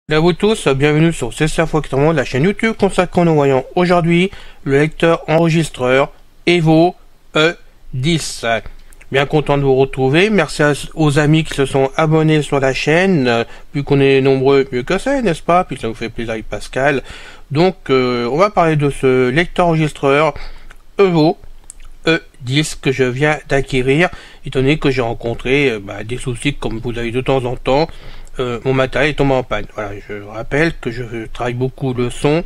Salut à vous tous, bienvenue sur CCFoxtrement, la chaîne YouTube consacrée aux non-voyants. Aujourd'hui, le lecteur enregistreur Evo E10. Bien content de vous retrouver. Merci aux amis qui se sont abonnés sur la chaîne. Plus qu'on est nombreux, mieux que ça, n'est-ce pas? Puis ça vous fait plaisir avec Pascal. Donc, on va parler de ce lecteur enregistreur Evo E10 que je viens d'acquérir, étant donné que j'ai rencontré des soucis comme vous avez de temps en temps. Mon matériel est tombé en panne. Voilà, je rappelle que je travaille beaucoup le son,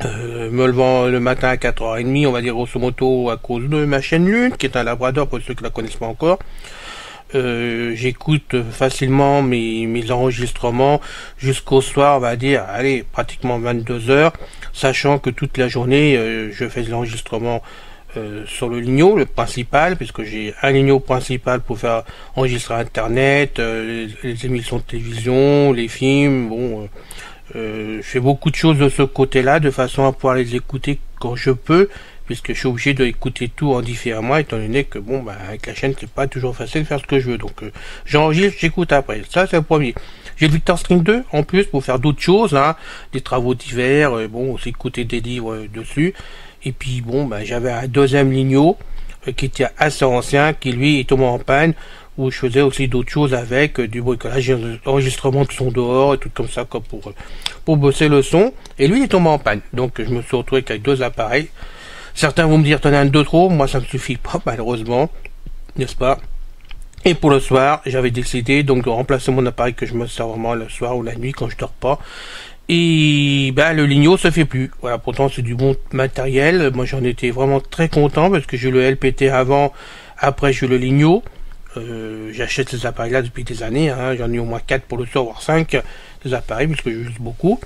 me levant le matin à 4h30, on va dire grosso modo à cause de ma chaîne Lune, qui est un labrador pour ceux qui la connaissent pas encore. J'écoute facilement mes enregistrements jusqu'au soir, on va dire, allez, pratiquement 22h, sachant que toute la journée, je fais de l'enregistrement sur le Ligno, le principal, puisque j'ai un Ligno principal pour faire enregistrer Internet, les émissions de télévision, les films, bon, je fais beaucoup de choses de ce côté-là, de façon à pouvoir les écouter quand je peux, puisque je suis obligé d'écouter tout en différemment, étant donné que, bon, avec la chaîne, c'est pas toujours facile de faire ce que je veux, donc j'enregistre, j'écoute après, ça c'est le premier. J'ai le Victor String 2, en plus, pour faire d'autres choses, hein, des travaux divers, bon, aussi écouter des livres dessus. Et puis bon, j'avais un deuxième Ligno qui était assez ancien, qui lui est tombé en panne, où je faisais aussi d'autres choses avec, du bricolage, enregistrement de son dehors et tout comme ça, comme pour bosser le son. Et lui il est tombé en panne. Donc je me suis retrouvé avec deux appareils. Certains vont me dire t'en as un de trop, moi ça ne suffit pas malheureusement, n'est-ce pas? Et pour le soir, j'avais décidé donc de remplacer mon appareil que je me sers vraiment le soir ou la nuit quand je dors pas. Et le Ligno se fait plus. Voilà, pourtant c'est du bon matériel. Moi j'en étais vraiment très content parce que j'ai le LPT avant, après j'ai le Ligno. J'achète ces appareils là depuis des années, hein. J'en ai au moins 4 pour le soir, voire 5 des appareils parce que j'utilise beaucoup.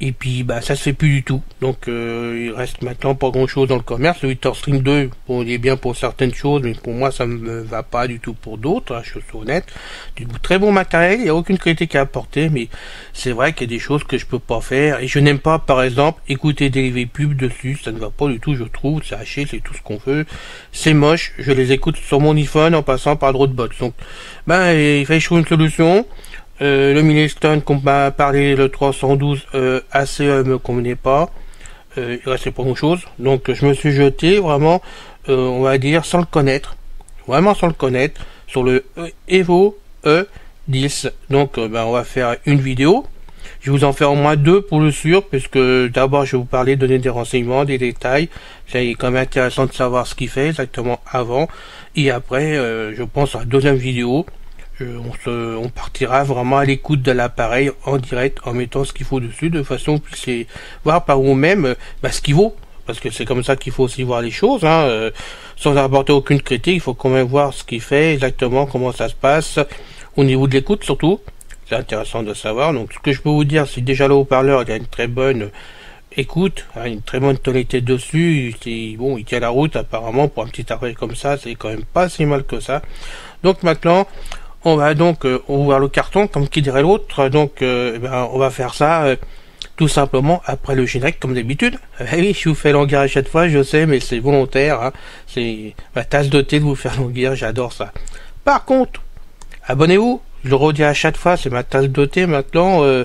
Et puis ça se fait plus du tout. Donc il reste maintenant pas grand chose dans le commerce. Le Victor String 2, bon, il est bien pour certaines choses, mais pour moi ça ne me va pas du tout pour d'autres, hein, je suis honnête. Du très bon matériel, il n'y a aucune critique à apporter, mais c'est vrai qu'il y a des choses que je peux pas faire. Et je n'aime pas par exemple écouter des pubs dessus, ça ne va pas du tout, je trouve, c'est haché, c'est tout ce qu'on veut. C'est moche, je les écoute sur mon iPhone en passant par Dropbox. Donc il fallait trouver une solution. Le Milestone qu'on m'a parlé, le 312 ACE me convenait pas, il restait pas grand chose, donc je me suis jeté vraiment, on va dire sans le connaître, vraiment sans le connaître, sur le Evo E10. Donc on va faire une vidéo, je vais vous en faire au moins deux pour le sûr, puisque d'abord je vais vous parler, donner des renseignements, des détails, c'est quand même intéressant de savoir ce qu'il fait exactement avant, et après je pense à la deuxième vidéo. On partira vraiment à l'écoute de l'appareil en direct en mettant ce qu'il faut dessus de façon que vous puissiez voir par vous-même ce qu'il vaut, parce que c'est comme ça qu'il faut aussi voir les choses, hein, sans apporter aucune critique. Il faut quand même voir ce qu'il fait exactement, comment ça se passe au niveau de l'écoute surtout, c'est intéressant de savoir. Donc ce que je peux vous dire, c'est déjà le haut-parleur, il a une très bonne écoute, hein, une très bonne tonalité dessus, bon, il tient la route apparemment. Pour un petit appareil comme ça, c'est quand même pas si mal que ça. Donc maintenant on va donc ouvrir le carton, comme qui dirait l'autre. Donc on va faire ça tout simplement après le générique, comme d'habitude. Oui, je vous fais languir à chaque fois, je sais, mais c'est volontaire, hein. C'est ma tasse de thé de vous faire languir, j'adore ça. Par contre, abonnez-vous, je le redis à chaque fois, c'est ma tasse de thé. Maintenant, je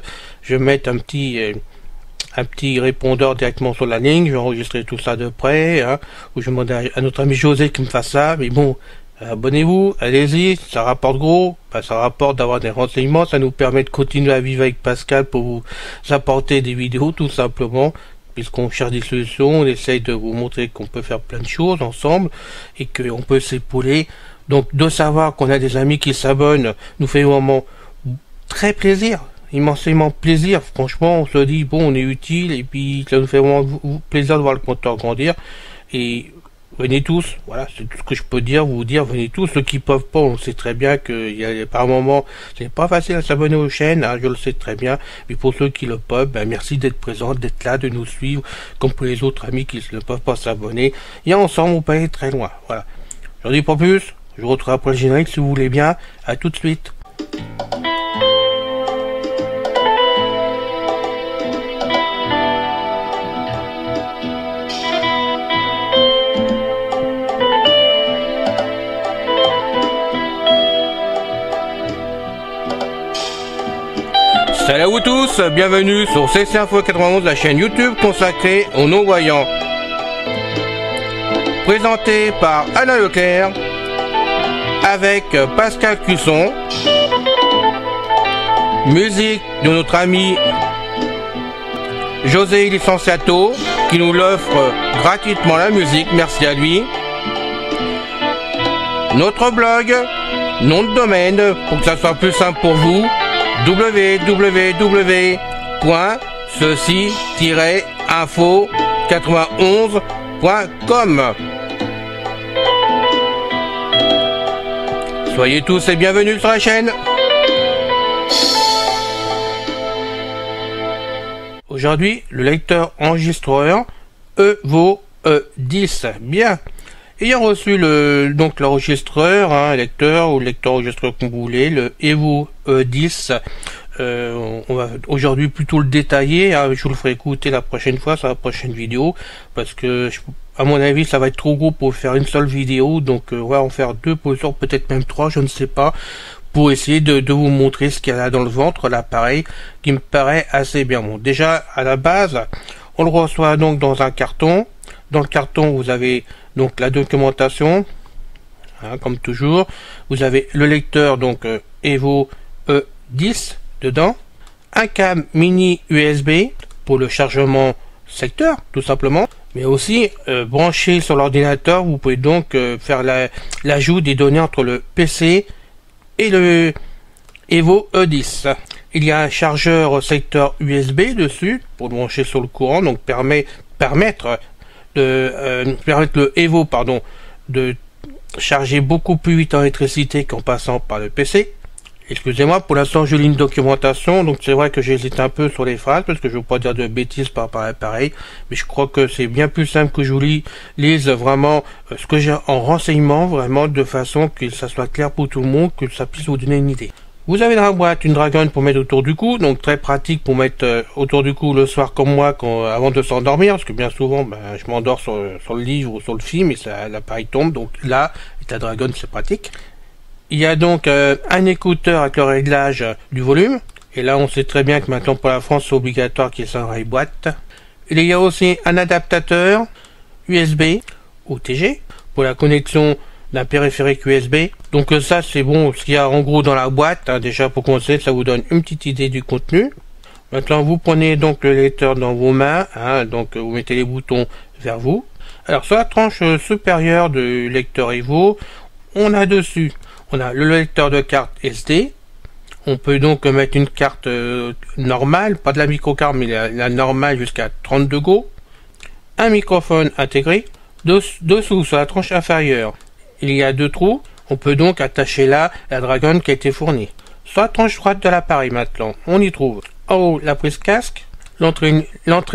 vais mettre un petit répondeur directement sur la ligne, je vais enregistrer tout ça de près, hein, ou je vais demander à notre ami José qui me fasse ça, mais bon, abonnez-vous, allez-y, ça rapporte gros, ça rapporte d'avoir des renseignements, ça nous permet de continuer à vivre avec Pascal pour vous apporter des vidéos tout simplement, puisqu'on cherche des solutions, on essaye de vous montrer qu'on peut faire plein de choses ensemble et qu'on peut s'épauler. Donc de savoir qu'on a des amis qui s'abonnent nous fait vraiment très plaisir, immensément plaisir. Franchement, on se dit bon, on est utile et puis ça nous fait vraiment plaisir de voir le compteur grandir. Et venez tous, voilà, c'est tout ce que je peux vous dire, venez tous. Ceux qui peuvent pas, on sait très bien qu'il y a par moments, c'est pas facile à s'abonner aux chaînes, hein, je le sais très bien, mais pour ceux qui le peuvent, merci d'être présents, d'être là, de nous suivre, comme pour les autres amis qui ne peuvent pas s'abonner, et ensemble on peut aller très loin, voilà. J'en dis pas plus, je vous retrouve après le générique si vous voulez bien, à tout de suite. Salut à vous tous, bienvenue sur CC Info 91, la chaîne YouTube consacrée aux non-voyants. Présenté par Alain Leclerc, avec Pascal Cusson, musique de notre ami José Licenciato, qui nous l'offre gratuitement la musique, merci à lui. Notre blog, nom de domaine, pour que ça soit plus simple pour vous, www.ceci-info91.com. Soyez tous les bienvenus sur la chaîne. Aujourd'hui, le lecteur enregistreur Evo E10. Bien. Ayant reçu l'enregistreur, lecteur ou lecteur enregistreur comme vous voulez, le Evo E10, on va aujourd'hui plutôt le détailler, je vous le ferai écouter la prochaine fois sur la prochaine vidéo, parce que à mon avis ça va être trop gros pour faire une seule vidéo, donc on va en faire deux, peut-être même trois, je ne sais pas, pour essayer de vous montrer ce qu'il y a là dans le ventre, l'appareil, qui me paraît assez bien. Bon, déjà à la base, on le reçoit donc dans un carton. Dans le carton, vous avez donc la documentation, comme toujours. Vous avez le lecteur, donc Evo E10 dedans. Un câble mini USB pour le chargement secteur, tout simplement. Mais aussi, branché sur l'ordinateur, vous pouvez donc faire l'ajout des données entre le PC et le Evo E10. Il y a un chargeur secteur USB dessus, pour le brancher sur le courant, donc permettre le Evo de charger beaucoup plus vite en électricité qu'en passant par le PC. Excusez-moi, pour l'instant je lis une documentation, donc c'est vrai que j'hésite un peu sur les phrases parce que je ne veux pas dire de bêtises par rapport à l'appareil, mais je crois que c'est bien plus simple que je vous lise vraiment ce que j'ai en renseignement, vraiment de façon que ça soit clair pour tout le monde, que ça puisse vous donner une idée. Vous avez dans la boîte une dragonne pour mettre autour du cou, donc très pratique pour mettre autour du cou le soir comme moi avant de s'endormir, parce que bien souvent je m'endors sur le livre ou sur le film et l'appareil tombe, donc là, avec la dragonne c'est pratique. Il y a donc un écouteur avec le réglage du volume, et là on sait très bien que maintenant pour la France c'est obligatoire qu'il y ait ça dans les boîtes. Il y a aussi un adaptateur USB OTG pour la connexion d'un périphérique USB. Donc ça c'est bon, ce qu'il y a en gros dans la boîte, déjà pour commencer, ça vous donne une petite idée du contenu. Maintenant vous prenez donc le lecteur dans vos mains, donc vous mettez les boutons vers vous. Alors sur la tranche supérieure du lecteur Evo, on a dessus, on a le lecteur de carte SD. On peut donc mettre une carte normale, pas de la microcarte mais la normale jusqu'à 32 Go. Un microphone intégré. Dessous sur la tranche inférieure, il y a deux trous, on peut donc attacher là la dragonne qui a été fournie. Sur la tranche droite de l'appareil maintenant, on y trouve en haut la prise casque, l'entrée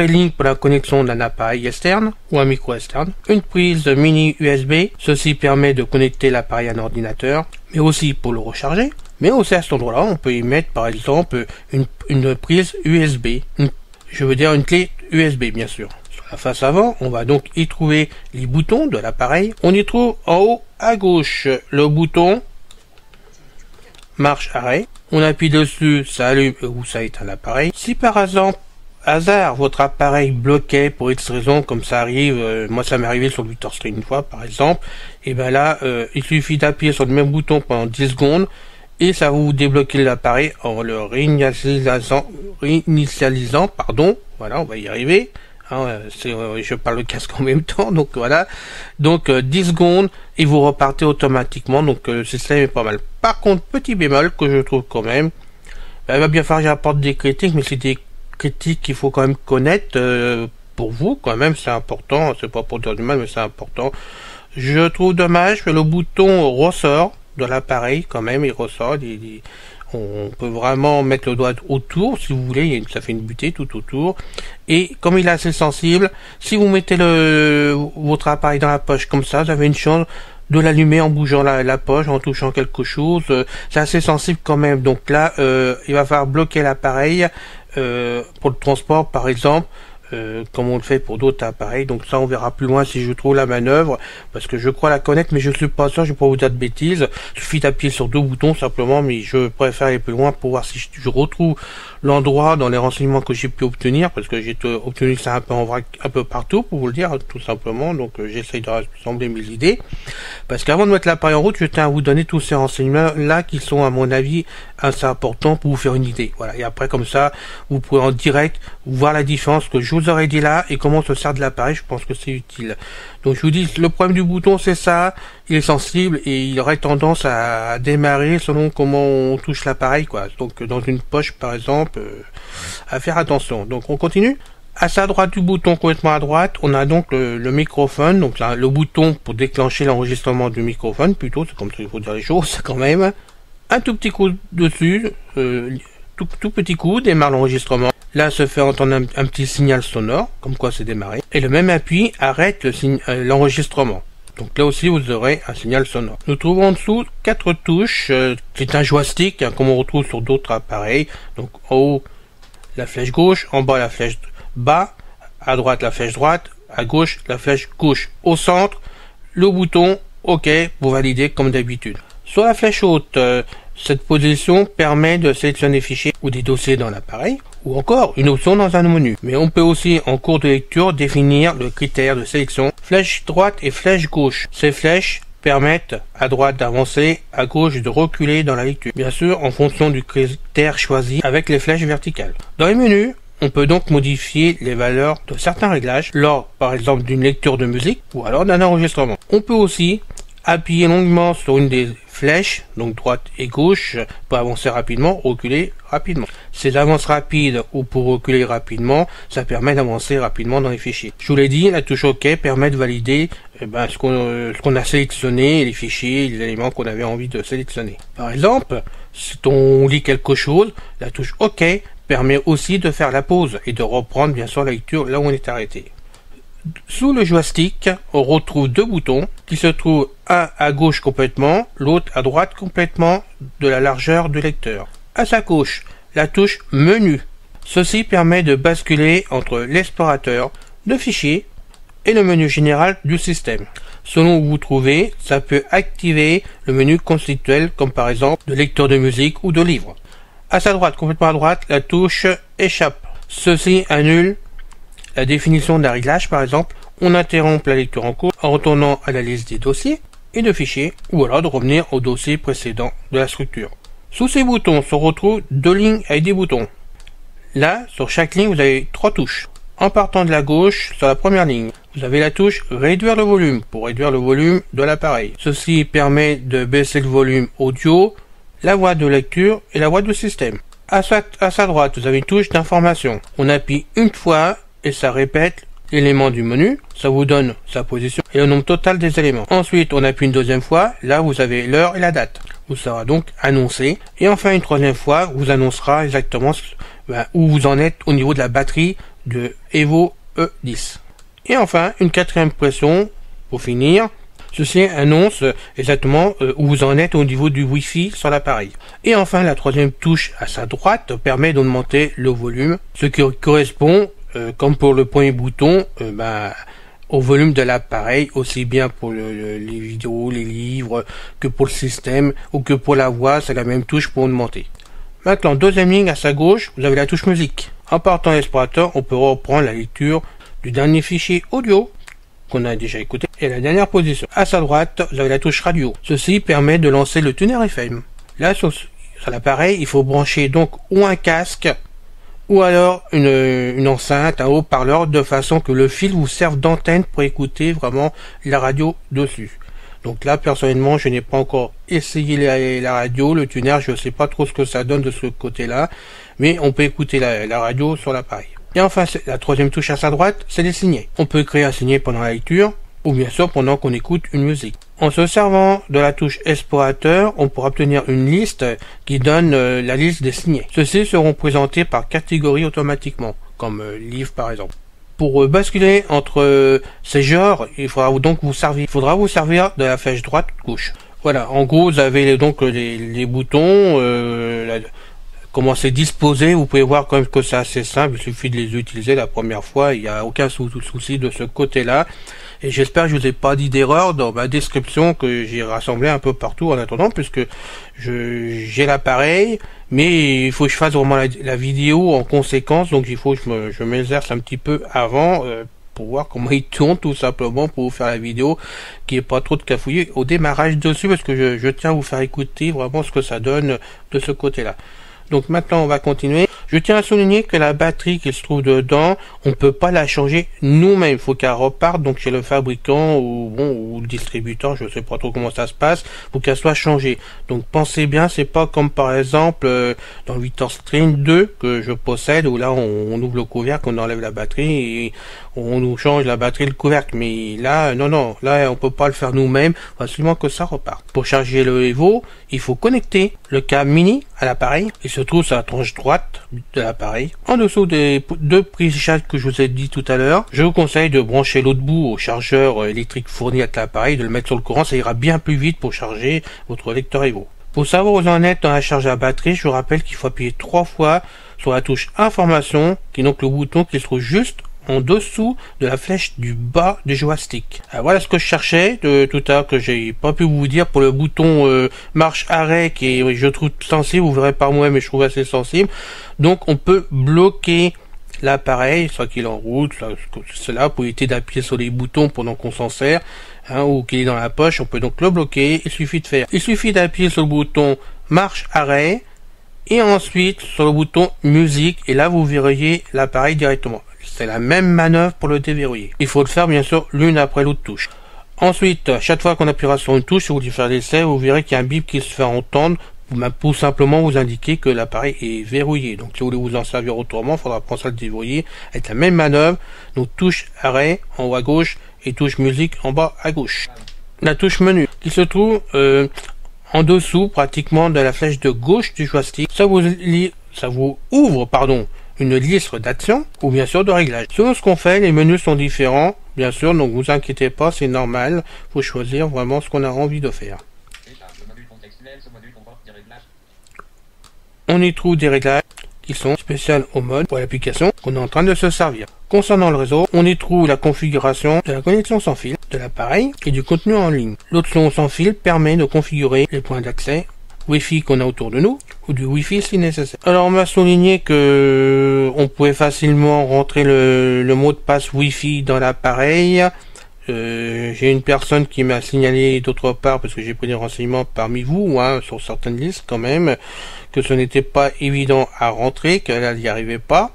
ligne pour la connexion d'un appareil externe ou un micro externe, une prise mini USB, ceci permet de connecter l'appareil à un ordinateur, mais aussi pour le recharger. Mais aussi à cet endroit-là, on peut y mettre par exemple une prise USB, je veux dire une clé USB bien sûr. La face avant, on va donc y trouver les boutons de l'appareil. On y trouve en haut à gauche le bouton marche arrêt. On appuie dessus, ça allume ou ça éteint l'appareil. Si par hasard votre appareil bloquait pour X raison, comme ça arrive, moi ça m'est arrivé sur le VictorStream une fois par exemple, et bien là il suffit d'appuyer sur le même bouton pendant 10 secondes et ça va vous débloquer l'appareil en le réinitialisant, voilà, on va y arriver. Je parle le casque en même temps, donc voilà. Donc 10 secondes et vous repartez automatiquement, donc le système est pas mal. Par contre, petit bémol que je trouve quand même, il va bien falloir que j'apporte des critiques, mais c'est des critiques qu'il faut quand même connaître pour vous, quand même, c'est important, c'est pas pour dire du mal, mais c'est important. Je trouve dommage que le bouton ressort de l'appareil, quand même, il ressort, on peut vraiment mettre le doigt autour, si vous voulez, ça fait une butée tout autour. Et comme il est assez sensible, si vous mettez votre appareil dans la poche comme ça, vous avez une chance de l'allumer en bougeant la poche, en touchant quelque chose. C'est assez sensible quand même. Donc là, il va falloir bloquer l'appareil pour le transport, par exemple. Comme on le fait pour d'autres appareils, donc ça on verra plus loin si je trouve la manœuvre, parce que je crois la connaître mais je suis pas sûr, je vais pas vous dire de bêtises. Il suffit d'appuyer sur deux boutons simplement, mais je préfère aller plus loin pour voir si je retrouve l'endroit dans les renseignements que j'ai pu obtenir, parce que j'ai obtenu ça un peu en vrac, un peu partout, pour vous le dire, tout simplement. Donc j'essaye de rassembler mes idées. Parce qu'avant de mettre l'appareil en route, je tiens à vous donner tous ces renseignements-là qui sont, à mon avis, assez importants pour vous faire une idée. Voilà. Et après, comme ça, vous pouvez en direct voir la différence que je vous aurais dit là et comment se sert de l'appareil. Je pense que c'est utile. Donc je vous dis, le problème du bouton, c'est ça. Il est sensible et il aurait tendance à démarrer selon comment on touche l'appareil, quoi. Donc dans une poche, par exemple, à faire attention. Donc on continue. À sa droite du bouton, complètement à droite, on a donc le microphone, donc là, le bouton pour déclencher l'enregistrement du microphone, plutôt, c'est comme ça qu'il faut dire les choses, quand même. Un tout petit coup dessus, tout petit coup, démarre l'enregistrement. Là, se fait entendre un petit signal sonore, comme quoi c'est démarré. Et le même appui arrête l'enregistrement. Donc là aussi, vous aurez un signal sonore. Nous trouvons en dessous 4 touches. C'est un joystick, hein, comme on retrouve sur d'autres appareils. Donc en haut, la flèche gauche, en bas, la flèche bas, à droite, la flèche droite, à gauche, la flèche gauche. Au centre, le bouton OK pour valider comme d'habitude. Sur la flèche haute, cette position permet de sélectionner des fichiers ou des dossiers dans l'appareil, ou encore une option dans un menu. Mais on peut aussi, en cours de lecture, définir le critère de sélection flèche droite et flèche gauche. Ces flèches permettent à droite d'avancer, à gauche de reculer dans la lecture. Bien sûr, en fonction du critère choisi avec les flèches verticales. Dans les menus, on peut donc modifier les valeurs de certains réglages lors, par exemple, d'une lecture de musique ou alors d'un enregistrement. On peut aussi appuyer longuement sur une des flèches, donc droite et gauche, pour avancer rapidement, reculer rapidement. Ces avances rapides ou pour reculer rapidement, ça permet d'avancer rapidement dans les fichiers. Je vous l'ai dit, la touche OK permet de valider ce qu'on a sélectionné, les fichiers, les éléments qu'on avait envie de sélectionner. Par exemple, si on lit quelque chose, la touche OK permet aussi de faire la pause et de reprendre bien sûr la lecture là où on est arrêté. Sous le joystick, on retrouve 2 boutons qui se trouvent un à gauche complètement, l'autre à droite complètement de la largeur du lecteur. À sa gauche, la touche menu. Ceci permet de basculer entre l'explorateur de fichiers et le menu général du système. Selon où vous trouvez, ça peut activer le menu constituel comme par exemple de lecteur de musique ou de livre. À sa droite, complètement à droite, la touche échappe. Ceci annule la définition d'un réglage, par exemple, on interrompt la lecture en cours en retournant à la liste des dossiers et de fichiers, ou alors de revenir au dossier précédent de la structure. Sous ces boutons se retrouvent 2 lignes avec des boutons. Là, sur chaque ligne, vous avez 3 touches. En partant de la gauche, sur la première ligne, vous avez la touche réduire le volume pour réduire le volume de l'appareil. Ceci permet de baisser le volume audio, la voix de lecture et la voix du système. À sa droite, vous avez une touche d'information. On appuie une fois et ça répète l'élément du menu, ça vous donne sa position et le nombre total des éléments. Ensuite, on appuie une deuxième fois, là vous avez l'heure et la date. Vous sera donc annoncé. Et enfin, une troisième fois, vous annoncera exactement où vous en êtes au niveau de la batterie de Evo E10. Et enfin, une quatrième pression, pour finir, ceci annonce exactement où vous en êtes au niveau du Wi-Fi sur l'appareil. Et enfin, la troisième touche à sa droite permet d'augmenter le volume, ce qui correspond comme pour le premier bouton, au volume de l'appareil, aussi bien pour les vidéos, les livres, que pour le système, ou que pour la voix, c'est la même touche pour augmenter. Maintenant, deuxième ligne à sa gauche, vous avez la touche musique. En partant de l'explorateur, on peut reprendre la lecture du dernier fichier audio qu'on a déjà écouté, et la dernière position. À sa droite, vous avez la touche radio. Ceci permet de lancer le tuner FM. Là, sur l'appareil, il faut brancher donc ou un casque, ou alors une enceinte, un haut-parleur, de façon que le fil vous serve d'antenne pour écouter vraiment la radio dessus. Donc là, personnellement, je n'ai pas encore essayé la radio, le tuner, je ne sais pas trop ce que ça donne de ce côté-là, mais on peut écouter la radio sur l'appareil. Et enfin, la troisième touche à sa droite, c'est les signets. On peut créer un signet pendant la lecture, ou bien sûr pendant qu'on écoute une musique. En se servant de la touche explorateur, on pourra obtenir une liste qui donne la liste des signets. Ceux-ci seront présentés par catégorie automatiquement, comme livre par exemple. Pour basculer entre ces genres, il faudra donc vous servir de la flèche droite-gauche. Voilà, en gros, vous avez donc les boutons, comment c'est disposé. Vous pouvez voir quand même que c'est assez simple, il suffit de les utiliser la première fois, il n'y a aucun souci de ce côté-là. Et j'espère que je vous ai pas dit d'erreur dans ma description que j'ai rassemblé un peu partout en attendant, puisque j'ai l'appareil, mais il faut que je fasse vraiment la vidéo en conséquence, donc il faut que je m'exerce un petit peu avant pour voir comment il tourne, tout simplement, pour vous faire la vidéo, qui est pas trop de cafouiller au démarrage dessus, parce que je tiens à vous faire écouter vraiment ce que ça donne de ce côté-là. Donc maintenant on va continuer. Je tiens à souligner que la batterie qui se trouve dedans, on peut pas la changer nous-mêmes. Il faut qu'elle reparte donc chez le fabricant ou le distributeur, je sais pas trop comment ça se passe, pour qu'elle soit changée. Donc pensez bien, c'est pas comme par exemple dans le Victor Stream 2 que je possède, où là on ouvre le couvercle, on enlève la batterie et on nous change la batterie, le couvercle. Mais là, non, là on peut pas le faire nous-mêmes, facilement que ça reparte. Pour charger le Evo, il faut connecter le câble mini à l'appareil. Il se trouve sur la tranche droite de l'appareil. En dessous des deux prises jack que je vous ai dit tout à l'heure, je vous conseille de brancher l'autre bout au chargeur électrique fourni avec l'appareil, de le mettre sur le courant, ça ira bien plus vite pour charger votre lecteur Evo. Pour savoir où vous en êtes dans la charge à batterie, je vous rappelle qu'il faut appuyer 3 fois sur la touche information, qui est donc le bouton qui se trouve juste en dessous de la flèche du bas du joystick. Alors voilà ce que je cherchais de tout à l'heure, que j'ai pas pu vous dire pour le bouton marche arrêt, qui est, je trouve sensible, vous verrez par moi, mais je trouve assez sensible. Donc on peut bloquer l'appareil, soit qu'il est en route, cela pour éviter d'appuyer sur les boutons pendant qu'on s'en sert, ou qu'il est dans la poche. On peut donc le bloquer. Il suffit d'appuyer sur le bouton marche arrêt et ensuite sur le bouton musique, et là vous verriez l'appareil directement. C'est la même manœuvre pour le déverrouiller. Il faut le faire bien sûr l'une après l'autre touche. Ensuite, chaque fois qu'on appuiera sur une touche, si vous voulez faire l'essai, vous verrez qu'il y a un bip qui se fait entendre pour simplement vous indiquer que l'appareil est verrouillé. Donc si vous voulez vous en servir autrement, il faudra penser à le déverrouiller avec la même manœuvre. Donc touche arrêt en haut à gauche et touche musique en bas à gauche. La touche menu qui se trouve en dessous pratiquement de la flèche de gauche du joystick, ça vous ouvre une liste d'actions ou bien sûr de réglages. Selon ce qu'on fait, les menus sont différents, bien sûr, donc vous inquiétez pas, c'est normal, faut choisir vraiment ce qu'on a envie de faire. On y trouve des réglages qui sont spéciales au mode pour l'application qu'on est en train de se servir. Concernant le réseau, on y trouve la configuration de la connexion sans fil de l'appareil et du contenu en ligne. L'option sans fil permet de configurer les points d'accès Wi-Fi qu'on a autour de nous, ou du Wi-Fi si nécessaire. Alors on m'a souligné que on pouvait facilement rentrer le mot de passe Wi-Fi dans l'appareil. J'ai une personne qui m'a signalé d'autre part, parce que j'ai pris des renseignements parmi vous, sur certaines listes quand même, que ce n'était pas évident à rentrer, qu'elle n'y arrivait pas.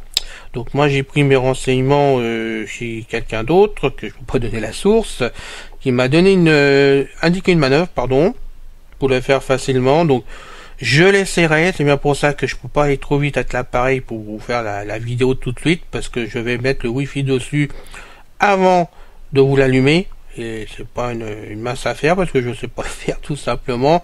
Donc moi j'ai pris mes renseignements chez quelqu'un d'autre, que je ne peux pas donner la source, qui m'a donné indiqué une manœuvre, pour le faire facilement. Donc je l'essaierai, c'est bien pour ça que je peux pas aller trop vite avec l'appareil pour vous faire la vidéo tout de suite, parce que je vais mettre le Wi-Fi dessus avant de vous l'allumer, et c'est pas une mince affaire parce que je sais pas le faire tout simplement.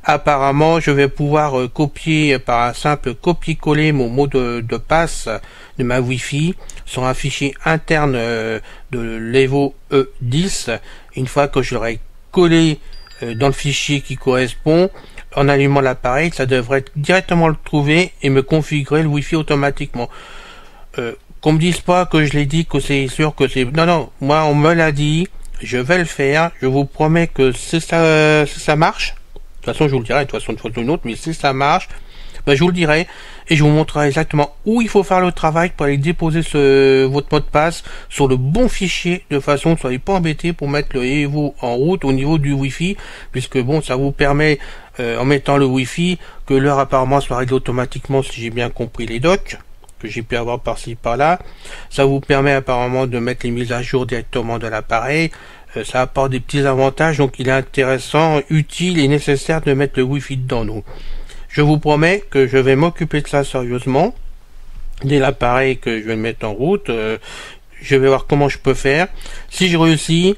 Apparemment je vais pouvoir copier par un simple copier-coller mon mot de passe de ma Wi-Fi sur un fichier interne de l'Evo E10. Une fois que je l'aurai collé dans le fichier qui correspond, en allumant l'appareil, ça devrait directement le trouver et me configurer le Wi-Fi automatiquement. Qu'on me dise pas que je l'ai dit, que c'est sûr que c'est... Non, moi on me l'a dit, je vais le faire, je vous promets que si ça marche, de toute façon je vous le dirai, de toute façon une fois ou une autre, mais si ça marche, je vous le dirai, et je vous montrerai exactement où il faut faire le travail pour aller déposer votre mot de passe sur le bon fichier, de façon que vous ne soyez pas embêté pour mettre le Evo en route au niveau du Wi-Fi, puisque ça vous permet, en mettant le Wi-Fi, que l'heure apparemment soit réglée automatiquement, si j'ai bien compris les docs que j'ai pu avoir par-ci par-là. Ça vous permet apparemment de mettre les mises à jour directement de l'appareil. Ça apporte des petits avantages, donc il est intéressant, utile et nécessaire de mettre le Wi-Fi dedans. Donc je vous promets que je vais m'occuper de ça sérieusement dès l'appareil que je vais le mettre en route. Je vais voir comment je peux faire. Si je réussis,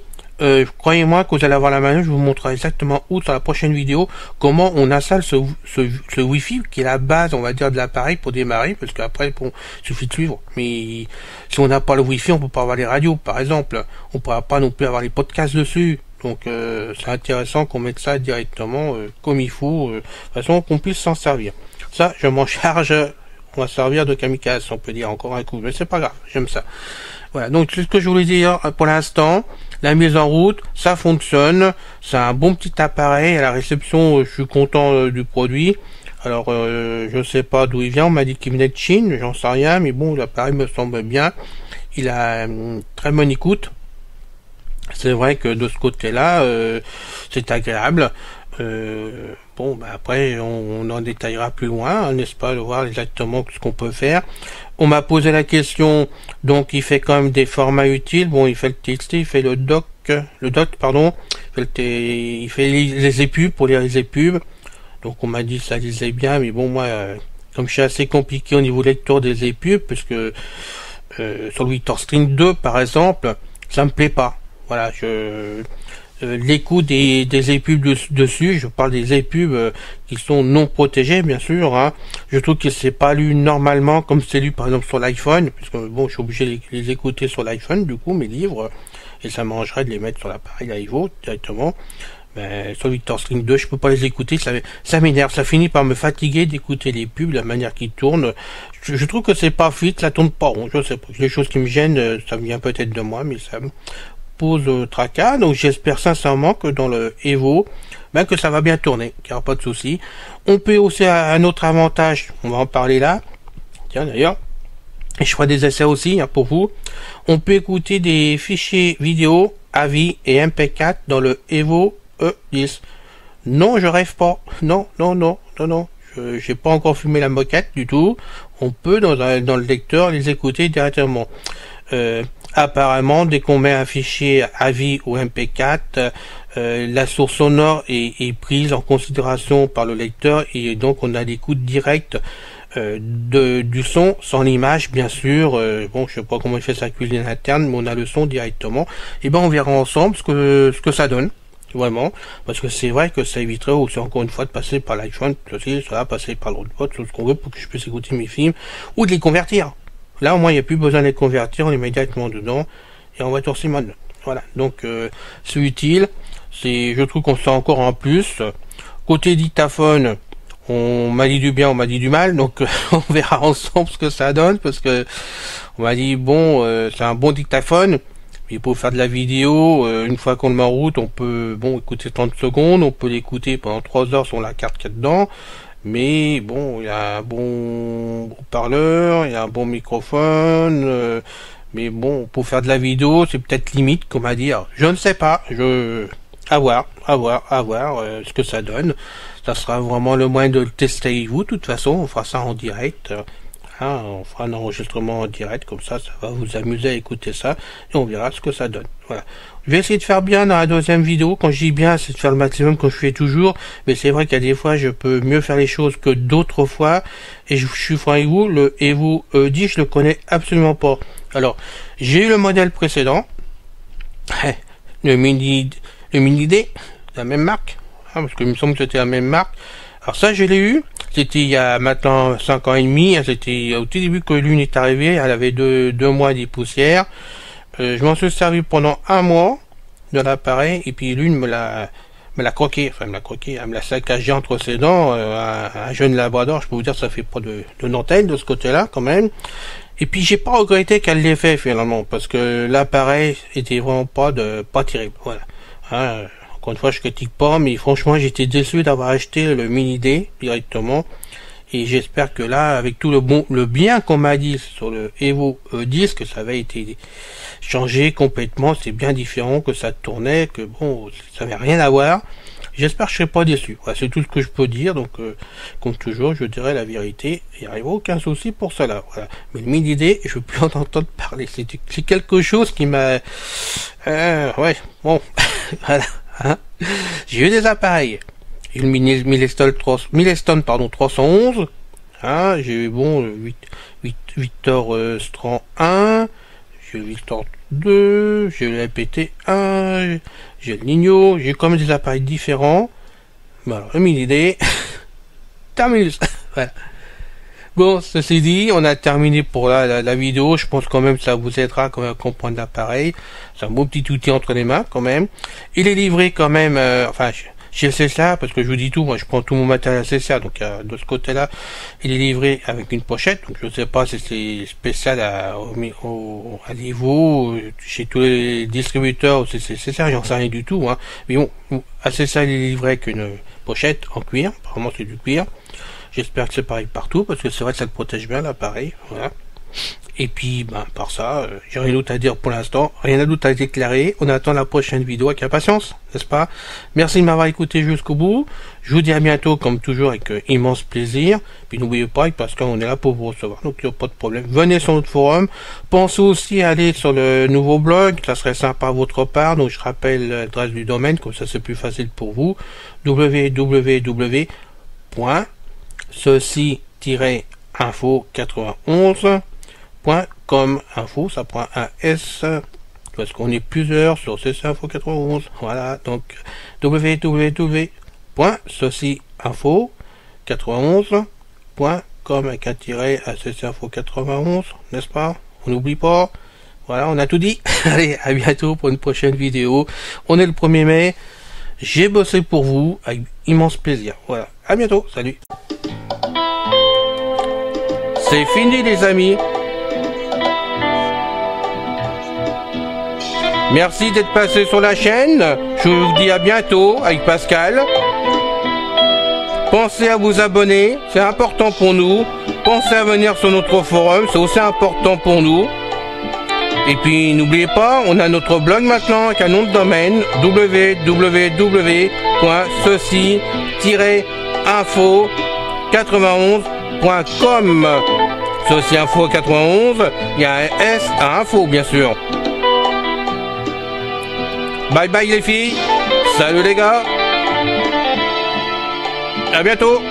croyez-moi que vous allez avoir la manœuvre, je vous montrerai exactement où sur la prochaine vidéo comment on installe ce Wi-Fi qui est la base, on va dire, de l'appareil pour démarrer, parce qu'après il suffit de suivre. Mais si on n'a pas le Wi-Fi, on peut pas avoir les radios par exemple, on pourra pas non plus avoir les podcasts dessus. Donc c'est intéressant qu'on mette ça directement comme il faut, de façon qu'on puisse s'en servir. Ça, je m'en charge, on va servir de kamikaze, on peut dire encore un coup, mais c'est pas grave, j'aime ça. Voilà, donc c'est ce que je voulais dire pour l'instant. La mise en route, ça fonctionne. C'est un bon petit appareil. À la réception, je suis content du produit. Alors, je ne sais pas d'où il vient. On m'a dit qu'il venait de Chine. J'en sais rien. Mais bon, l'appareil me semble bien. Il a une très bonne écoute. C'est vrai que de ce côté-là, c'est agréable. Bon, bah après, on en détaillera plus loin, hein, n'est-ce pas, de voir exactement ce qu'on peut faire. On m'a posé la question, donc il fait quand même des formats utiles. Bon, il fait le TXT, il fait le doc, pardon, il fait les épubs pour lire les épubs. Donc on m'a dit que ça lisait bien, mais bon, moi, comme je suis assez compliqué au niveau lecteur des épubs, puisque sur le WriterStream 2, par exemple, ça me plaît pas. Voilà, l'écoute des épubs dessus, je parle des épubs qui sont non protégés, bien sûr, hein. Je trouve que c'est pas lu normalement comme c'est lu par exemple sur l'iPhone, puisque bon, je suis obligé de les écouter sur l'iPhone, du coup, mes livres, et ça m'arrangerait de les mettre sur l'appareil iVoox directement. Mais sur WriterStream 2, je peux pas les écouter, ça m'énerve, ça finit par me fatiguer d'écouter les pubs, la manière qu'ils tournent. Je trouve que c'est pas fluide, ça tourne pas rond, je sais pas. Les choses qui me gênent, ça vient peut-être de moi, mais ça me pose tracas. Donc j'espère sincèrement que dans le Evo, ben, que ça va bien tourner, qu'il n'y aura pas de souci. On peut aussi un autre avantage, on va en parler là. Tiens d'ailleurs, et je ferai des essais aussi, hein, pour vous. On peut écouter des fichiers vidéo, AVI et MP4 dans le Evo E10. Non, je rêve pas. Non. J'ai pas encore filmé la moquette du tout. On peut dans le lecteur les écouter directement. Apparemment, dès qu'on met un fichier AVI ou MP4, la source sonore est prise en considération par le lecteur et donc on a l'écoute directe du son sans l'image, bien sûr. Bon, je sais pas comment il fait sa cuisine interne, mais on a le son directement. Et ben, on verra ensemble ce que ça donne. Vraiment, parce que c'est vrai que ça éviterait aussi encore une fois de passer par l'iPhone, ça va passer par l'autre tout ce qu'on veut pour que je puisse écouter mes films ou de les convertir. Là au moins il n'y a plus besoin de les convertir, on les met directement dedans et on va tourner mode. Voilà, donc c'est utile, je trouve qu'on sent encore en plus. Côté dictaphone, on m'a dit du bien, on m'a dit du mal, donc on verra ensemble ce que ça donne, parce que on m'a dit bon, c'est un bon dictaphone. Et pour faire de la vidéo, une fois qu'on le met en route, on peut écouter 30 secondes, on peut l'écouter pendant 3 heures sur la carte qu'il y a dedans. Mais bon, il y a un bon haut-parleur, il y a un bon microphone. Mais bon, pour faire de la vidéo, c'est peut-être limite, comme à dire. Je ne sais pas. À voir ce que ça donne. Ça sera vraiment le moyen de le tester avec vous. De toute façon, on fera ça en direct. On fera un enregistrement en direct, comme ça va vous amuser à écouter ça, et on verra ce que ça donne. Voilà. Je vais essayer de faire bien dans la deuxième vidéo. Quand je dis bien, c'est de faire le maximum comme je fais toujours, mais c'est vrai qu'il y a des fois, je peux mieux faire les choses que d'autres fois, et je suis franc avec vous, le Evo 10, je le connais absolument pas. Alors, j'ai eu le modèle précédent, le Mini D, la même marque, parce qu'il me semble que c'était la même marque. Alors ça, je l'ai eu. C'était il y a maintenant 5 ans et demi. C'était au tout début que l'une est arrivée. Elle avait 2 mois des poussières. Je m'en suis servi pendant 1 mois de l'appareil. Et puis l'une me l'a croqué. Enfin, elle me l'a saccagé entre ses dents. Un jeune labrador, je peux vous dire, ça fait pas de dentelle de ce côté-là quand même. Et puis j'ai pas regretté qu'elle l'ait fait finalement, parce que l'appareil était vraiment pas terrible. Voilà. Encore une fois, je critique pas, mais franchement, j'étais déçu d'avoir acheté le Mini D directement. Et j'espère que là, avec tout le bien qu'on m'a dit sur le Evo 10, que ça avait été changé complètement, c'est bien différent, que ça tournait, que bon, ça n'avait rien à voir. J'espère que je serai pas déçu. Voilà, c'est tout ce que je peux dire. Donc, comme toujours, je dirai la vérité. Il n'y arrivera aucun souci pour cela. Voilà. Mais le Mini D, je veux plus en entendre parler. C'est quelque chose qui m'a... ouais, bon, voilà. J'ai eu des appareils. J'ai eu le Milestone 311. J'ai eu le Victor Strand 1. J'ai eu le Victor 2. J'ai eu le LPT 1. J'ai le Nino. J'ai eu quand même des appareils différents. Voilà, le Mini D. Terminus. Voilà. Bon, ceci dit, on a terminé pour la vidéo. Je pense quand même que ça vous aidera quand même à comprendre l'appareil. C'est un beau petit outil entre les mains quand même. Il est livré quand même, chez le CSA, parce que je vous dis tout, moi je prends tout mon matériel à CSA, donc de ce côté-là, il est livré avec une pochette, donc je ne sais pas si c'est spécial à niveau, chez tous les distributeurs, c'est CSA, j'en sais rien du tout, hein. Mais bon, à CSA, il est livré avec une pochette en cuir, apparemment c'est du cuir. J'espère que c'est pareil partout, parce que c'est vrai que ça le protège bien l'appareil, voilà. Et puis, par ça, j'ai rien d'autre à dire pour l'instant, rien d'autre à déclarer. On attend la prochaine vidéo avec impatience, n'est-ce pas? Merci de m'avoir écouté jusqu'au bout. Je vous dis à bientôt, comme toujours, avec immense plaisir. Puis n'oubliez pas, parce qu'on est là pour vous recevoir, donc il n'y a pas de problème. Venez sur notre forum. Pensez aussi à aller sur le nouveau blog, ça serait sympa à votre part. Donc je rappelle l'adresse du domaine, comme ça c'est plus facile pour vous. www.ceci-info91.com. Info, ça prend un S, parce qu'on est plusieurs sur CC Info 91. Voilà, donc www.ceci-info91.com avec un tiret à CC Info 91, n'est-ce pas? On n'oublie pas. Voilà, on a tout dit. Allez, à bientôt pour une prochaine vidéo. On est le 1er mai. J'ai bossé pour vous avec immense plaisir. Voilà, à bientôt. Salut. C'est fini les amis. Merci d'être passé sur la chaîne. Je vous dis à bientôt avec Pascal. Pensez à vous abonner, c'est important pour nous. Pensez à venir sur notre forum, c'est aussi important pour nous. Et puis n'oubliez pas, on a notre blog maintenant avec un nom de domaine www.ceci-info91.com. Ceci Info 91, il y a un S à info bien sûr. Bye bye les filles, salut les gars, à bientôt.